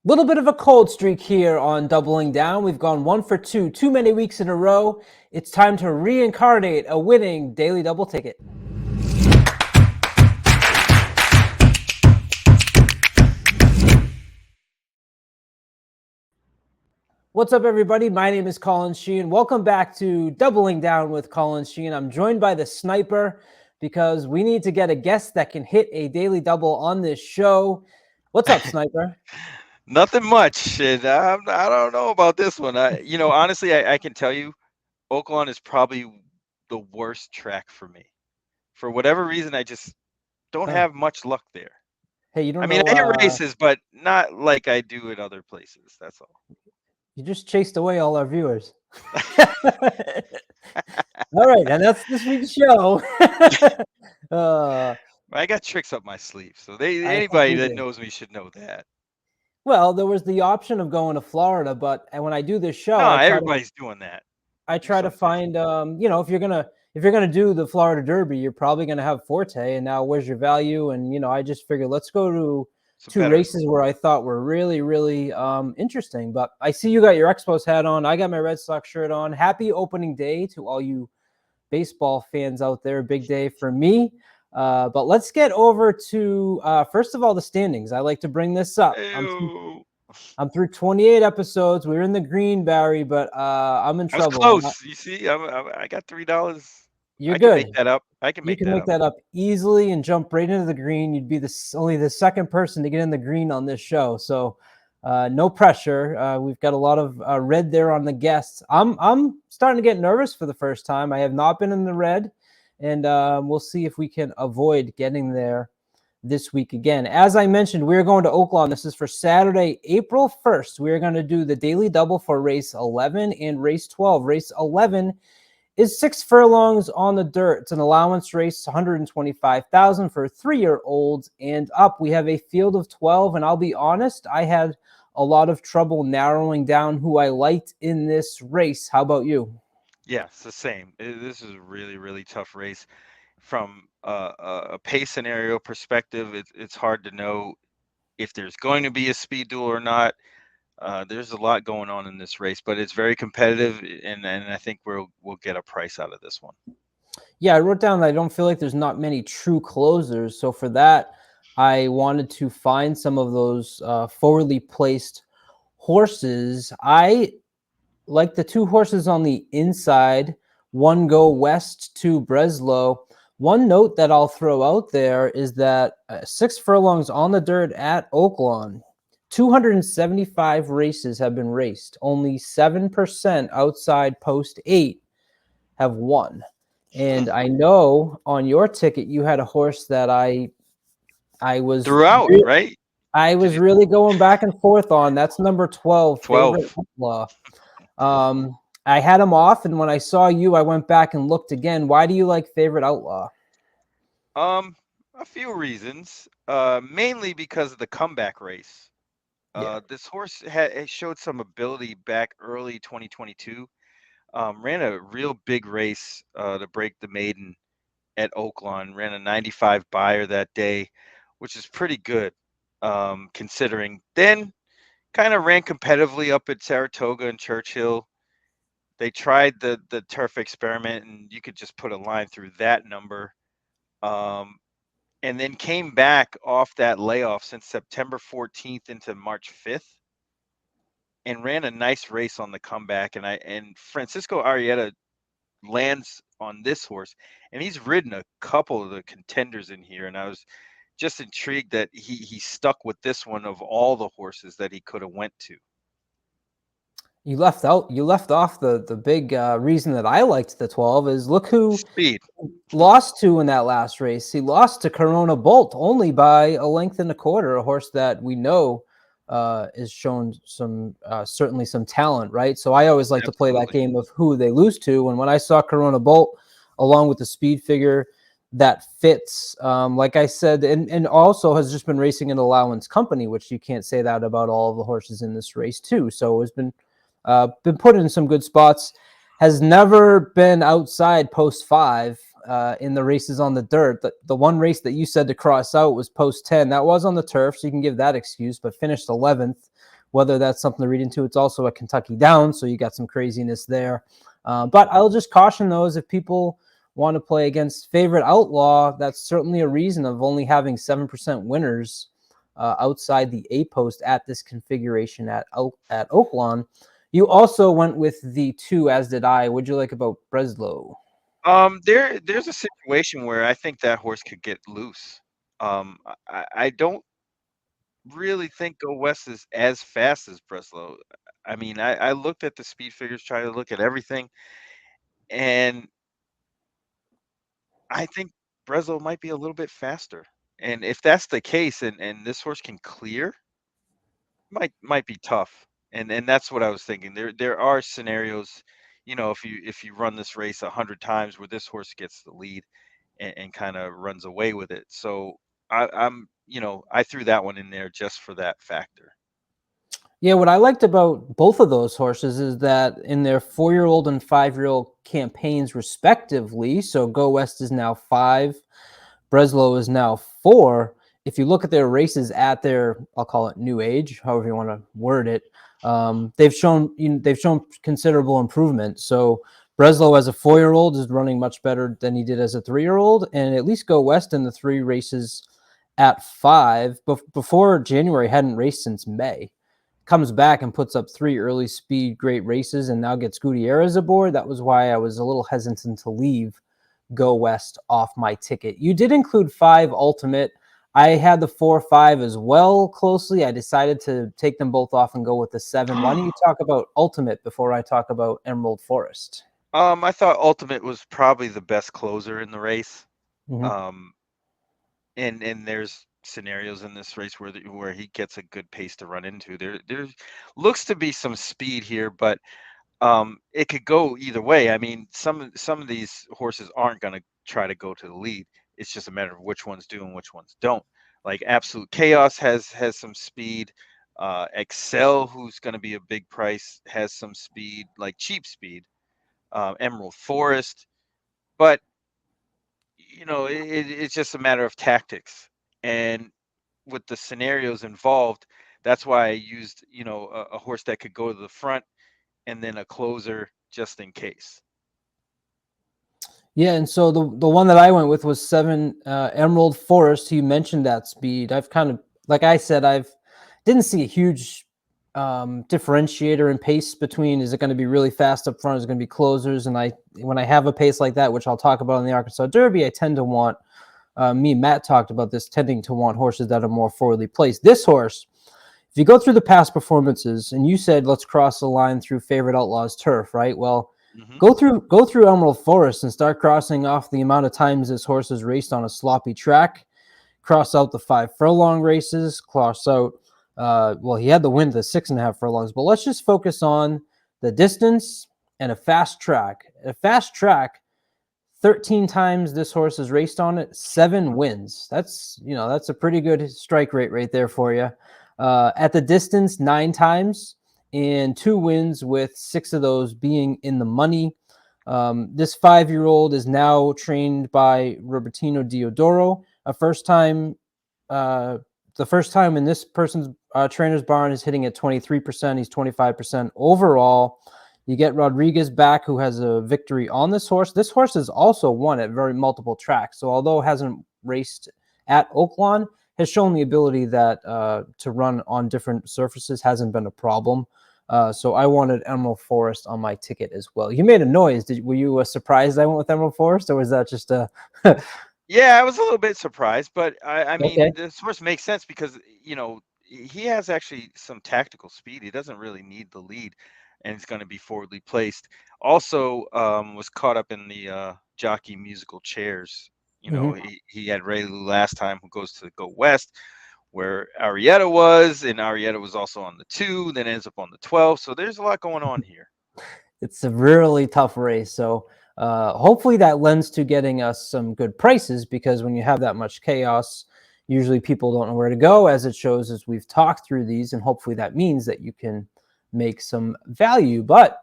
Little bit of a cold streak here on Doubling Down. We've gone 1 for 2, too many weeks in a row. It's time to reincarnate a winning daily double ticket. What's up, everybody? My name is Colin Sheehan. Welcome back to Doubling Down with Colin Sheehan. I'm joined by the Sniper because we need to get a guest that can hit a daily double on this show. What's up, Sniper? Nothing much. And I don't know about this one. Honestly, I can tell you, Oaklawn is probably the worst track for me. For whatever reason, I just don't have much luck there. Hey, you don't I mean, know. I hit races, but not like I do at other places. That's all. You just chased away all our viewers. All right, and that's this week's show. I got tricks up my sleeve, so I anybody that do. knows me should know that. Well, there was the option of going to Florida, but when I do this show, No, everybody's doing that. I try to find, if you're gonna do the Florida Derby, you're probably gonna have Forte, and now where's your value? And I just figured let's go to two races where I thought were really, really interesting. But I see you got your Expos hat on. I got my Red Sox shirt on. Happy opening day to all you baseball fans out there. Big day for me. But let's get over to, first of all, the standings. I like to bring this up. I'm through 28 episodes. We're in the green, Barry, but I'm in trouble. I was close. You see, I got $3. You're good. Can make that up. You can make that up easily and jump right into the green. You'd be only the second person to get in the green on this show. So no pressure. We've got a lot of red there on the guests. I'm starting to get nervous for the first time. I have not been in the red, and we'll see if we can avoid getting there this week again. As I mentioned, we're going to Oaklawn. This is for Saturday, April 1st. We're going to do the daily double for race 11 and race 12. Race 11 is 6 furlongs on the dirt. It's an allowance race, $125,000 for 3-year-olds and up. We have a field of 12, and I'll be honest, I had a lot of trouble narrowing down who I liked in this race. How about you? Yeah, it's the same. This is a really, really tough race. From a pace scenario perspective, it's hard to know if there's going to be a speed duel or not. There's a lot going on in this race, but it's very competitive, and I think we'll get a price out of this one. Yeah, I wrote down that I don't feel like there's not many true closers. So for that, I wanted to find some of those forwardly placed horses. I like the two horses on the inside, One Go West, Two Breslow. One note that I'll throw out there is that 6 furlongs on the dirt at Oaklawn, 275 races have been raced. Only 7% outside post 8 have won. And I know on your ticket you had a horse that I was throughout, right? I was really going back and forth on. That's number 12. Favorite Outlaw. I had him off, and when I saw you, I went back and looked again. Why do you like Favorite Outlaw? A few reasons. Mainly because of the comeback race. This horse showed some ability back early 2022. Ran a real big race to break the maiden at Oaklawn. Ran a 95 buyer that day, which is pretty good considering. Then kind of ran competitively up at Saratoga and Churchill. They tried the turf experiment, and you could just put a line through that number. And then came back off that layoff since September 14th into March 5th and ran a nice race on the comeback. And Francisco Arrieta lands on this horse, and he's ridden a couple of the contenders in here, and I was just intrigued that he stuck with this one of all the horses that he could have went to. You left off the big reason that I liked the 12 is look who Speed lost to in that last race. He lost to Corona Bolt only by a length and a quarter, a horse that we know is shown some certainly some talent, right? So I always like to play that game of who they lose to. And when I saw Corona Bolt along with the speed figure that fits, like I said, and also has just been racing an allowance company, which you can't say that about all of the horses in this race too. So it's been put in some good spots. Has never been outside post 5 in the races on the dirt. The one race that you said to cross out was post 10. That was on the turf, so you can give that excuse, but finished 11th. Whether that's something to read into, it's also a Kentucky down, so you got some craziness there. But I'll just caution those if people want to play against favorite outlaw. That's certainly a reason of only having 7% winners outside the A post at this configuration at Oaklawn. You also went with the 2, as did I. What'd you like about Breslow? There's a situation where I think that horse could get loose. I don't really think Go West is as fast as Breslow. I mean, I looked at the speed figures, trying to look at everything, and I think Breslow might be a little bit faster. And if that's the case, and this horse can clear, might be tough. And that's what I was thinking. There are scenarios, if you run this race 100 times where this horse gets the lead and kind of runs away with it. So I threw that one in there just for that factor. Yeah, what I liked about both of those horses is that in their 4-year-old and 5-year-old campaigns, respectively, so Go West is now 5, Breslow is now 4. If you look at their races at their, I'll call it new age, however you want to word it, they've shown considerable improvement. So Breslow as a 4-year-old is running much better than he did as a 3-year-old, and at least Go West in the 3 races at 5 before January hadn't raced since May. Comes back and puts up 3 early speed great races and now gets Gutierrez aboard. That was why I was a little hesitant to leave Go West off my ticket. You did include 5 Ultimate. I had the 4-5 as well closely. I decided to take them both off and go with the 7. Why don't you talk about Ultimate before I talk about Emerald Forest? I thought Ultimate was probably the best closer in the race. Mm-hmm. And there's scenarios in this race where he gets a good pace to run into. There looks to be some speed here, but it could go either way. I mean, some of these horses aren't going to try to go to the lead. It's just a matter of which ones do and which ones don't. Like Absolute Chaos has some speed. Excel, who's going to be a big price, has some speed, like cheap speed. Emerald Forest, but it's just a matter of tactics. And with the scenarios involved, that's why I used, a horse that could go to the front and then a closer just in case. Yeah, and so the one that I went with was 7 Emerald Forest. You mentioned that speed. I've kind of, like I said, didn't see a huge differentiator in pace between, is it going to be really fast up front, is it going to be closers? And when I have a pace like that, which I'll talk about in the Arkansas Derby, I tend to want, me and Matt talked about this, tending to want horses that are more forwardly placed. This horse, if you go through the past performances, and you said let's cross the line through Favorite Outlaws turf, right? Well, go through Emerald Forest and start crossing off the amount of times this horse has raced on a sloppy track. Cross out the 5 furlong races. Cross out. He had the win the 6.5 furlongs, but let's just focus on the distance and a fast track. A fast track, 13 times this horse has raced on it, 7 wins. That's a pretty good strike rate right there for you. At the distance, 9 times and 2 wins, with 6 of those being in the money. This 5-year-old is now trained by Robertino Diodoro. The first time in this person's trainer's barn is hitting at 23%. He's 25% overall. You get Rodriguez back, who has a victory on this horse. This horse has also won at very multiple tracks. So although it hasn't raced at Oaklawn, has shown the ability that to run on different surfaces hasn't been a problem. So I wanted Emerald Forest on my ticket as well. You made a noise. Were you surprised I went with Emerald Forest, or was that just a... Yeah, I was a little bit surprised, but I mean, Okay. this horse makes sense because, he has actually some tactical speed. He doesn't really need the lead, and he's going to be forwardly placed. Also, was caught up in the jockey musical chairs. Mm-hmm. He had Ray Lou last time, who goes to Go West, where Arietta was, and Arietta was also on the 2, then ends up on the 12. So there's a lot going on here. It's a really tough race. So hopefully that lends to getting us some good prices, because when you have that much chaos, usually people don't know where to go, as it shows as we've talked through these, and hopefully that means that you can make some value. But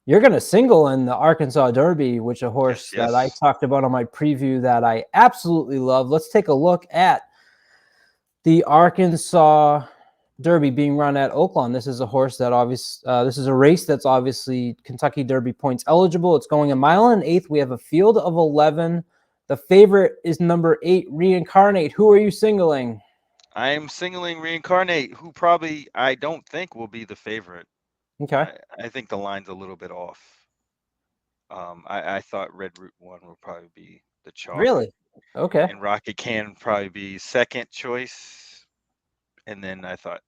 You're going to single in the Arkansas Derby, which a horse Yes, that I yes. talked about on my preview that I absolutely love. Let's take a look at the Arkansas Derby being run at Oaklawn. This is a horse that this is a race that's obviously Kentucky Derby points eligible. It's going 1.125 miles. We have a field of 11. The favorite is number 8, Reincarnate. Who are you singling? I am singling Reincarnate, who probably I don't think will be the favorite. Okay. I think the line's a little bit off. I thought Red Route 1 would probably be the chalk, Really? Okay. and Rocket Can probably be second choice, and then I thought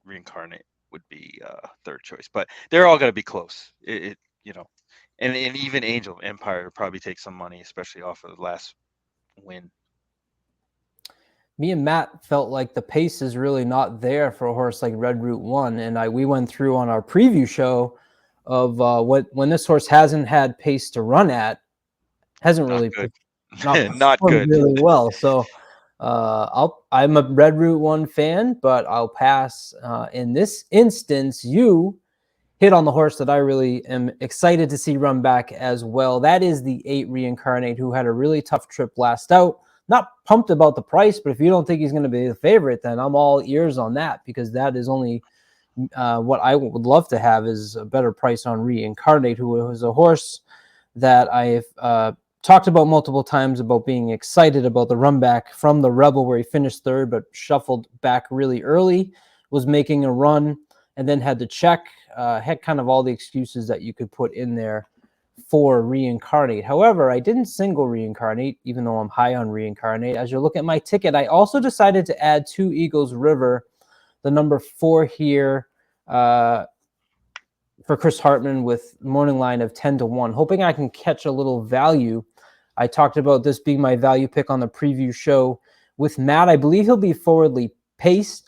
Reincarnate would be third choice. But they're all going to be close. And even Angel Empire will probably take some money, especially off of the last win. Me and Matt felt like the pace is really not there for a horse like Red Route 1. And we went through on our preview show of when this horse hasn't had pace to run at, hasn't Not really good. not Not performed good. really well. So I'm a Red Route 1 fan, but I'll pass. In this instance, you hit on the horse that I really am excited to see run back as well. That is the 8 Reincarnate, who had a really tough trip last out. Not pumped about the price, but if you don't think he's going to be the favorite, then I'm all ears on that, because that is only what I would love to have is a better price on Reincarnate, who was a horse that I've talked about multiple times about being excited about the run back from the Rebel, where he finished third but shuffled back really early, was making a run, and then had to check, had kind of all the excuses that you could put in there for Reincarnate. However, I didn't single Reincarnate, even though I'm high on Reincarnate. As you look at my ticket, I also decided to add 2 Eagles River, the number 4 here, for Chris Hartman, with morning line of 10-1, hoping I can catch a little value. I talked about this being my value pick on the preview show with Matt. I believe he'll be forwardly placed.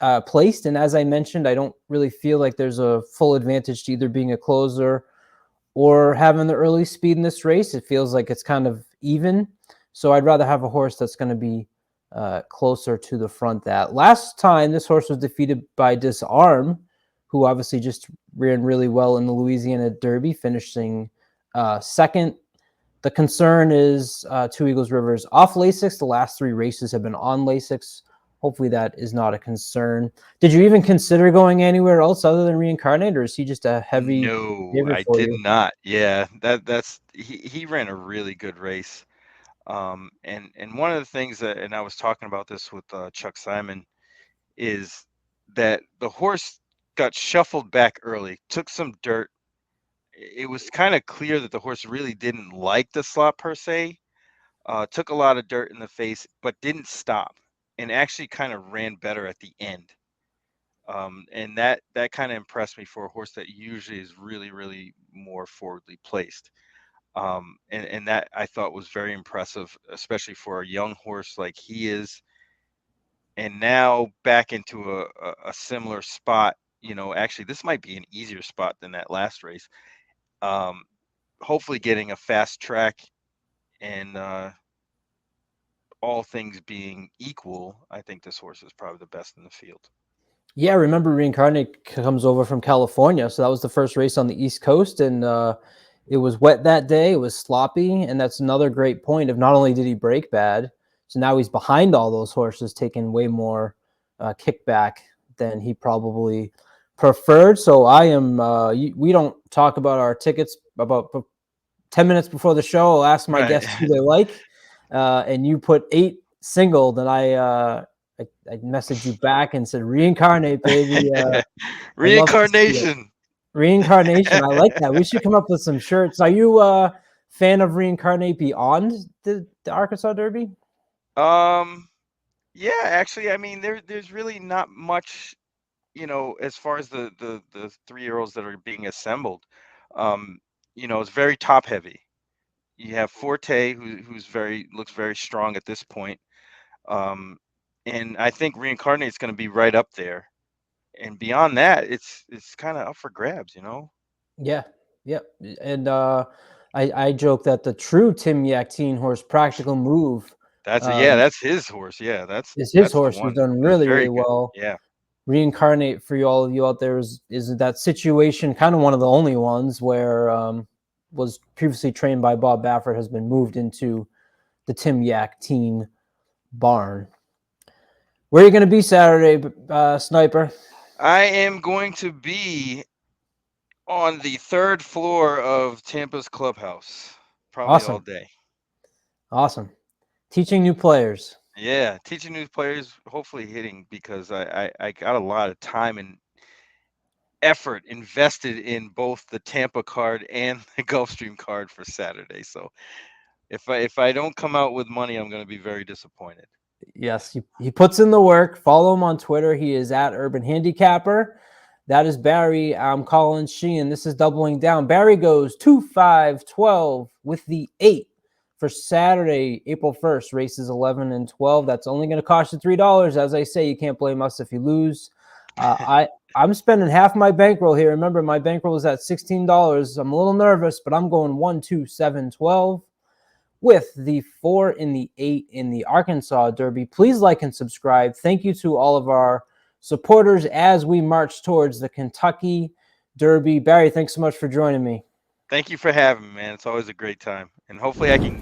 And as I mentioned, I don't really feel like there's a full advantage to either being a closer or having the early speed in this race. It feels like it's kind of even. So I'd rather have a horse that's going to be closer to the front. That last time this horse was defeated by Disarm, who obviously just ran really well in the Louisiana Derby, finishing second. The concern is 2 Eagles Rivers off Lasix. The last 3 races have been on Lasix. Hopefully that is not a concern. Did you even consider going anywhere else other than Reincarnate, or is he just a heavy No, favorite I for did you? not. Yeah, that's he ran a really good race. And one of the things that, and I was talking about this with Chuck Simon, is that the horse got shuffled back early, took some dirt. It was kind of clear that the horse really didn't like the slot per se. Took a lot of dirt in the face, but didn't stop, and actually kind of ran better at the end. And that kind of impressed me for a horse that usually is really, really more forwardly placed. And that I thought was very impressive, especially for a young horse like he is. And now back into a similar spot. Actually, this might be an easier spot than that last race. Hopefully getting a fast track, and all things being equal, I think this horse is probably the best in the field. Yeah, I remember Reincarnate comes over from California, so that was the first race on the East Coast, and it was wet that day. It was sloppy, and that's another great point of not only did he break bad, so now he's behind all those horses, taking way more kickback than he probably preferred. So I am. We don't talk about our tickets about 10 minutes before the show. I'll ask my Right. guests who they like, and you put 8 single. Then I messaged you back and said, Reincarnate, baby. I love to see it. Reincarnation. Reincarnation. I like that. We should come up with some shirts. Are you a fan of Reincarnate beyond the Arkansas Derby? Yeah, actually, I mean, there's really not much, as far as the 3-year-olds that are being assembled. It's very top heavy. You have Forte, who's looks very strong at this point. And I think Reincarnate is going to be right up there. And beyond that, it's kind of up for grabs. Yeah. Yep. And I joke that the true Tim Yakteen horse, Practical Move, That's um, that's his horse. Yeah, is his that's the horse who's one. done It was really, very really good. well. Yeah. Reincarnate, for all of you out there, is that situation, kind of one of the only ones where was previously trained by Bob Baffert, has been moved into the Tim Yak Teen Barn. Where are you going to be Saturday, Sniper? I am going to be on the 3rd floor of Tampa's clubhouse, probably all day. Awesome. Teaching new players. Yeah, teaching new players, hopefully hitting, because I got a lot of time and effort invested in both the Tampa card and the Gulfstream card for Saturday. So if I don't come out with money, I'm going to be very disappointed. Yes, he puts in the work. Follow him on Twitter. He is at Urban Handicapper. That is Barry. I'm Colin Sheehan. This is Doubling Down. Barry goes 2-5-12 with the 8 for Saturday, April 1st, races 11 and 12. That's only going to cost you $3. As I say, you can't blame us if you lose. I'm spending half my bankroll here. Remember, my bankroll is at $16. I'm a little nervous, but I'm going 1-2-7-12 with the 4 and the 8 in the Arkansas Derby. Please like and subscribe. Thank you to all of our supporters as we march towards the Kentucky Derby. Barry, thanks so much for joining me. Thank you for having me, man. It's always a great time. And hopefully I can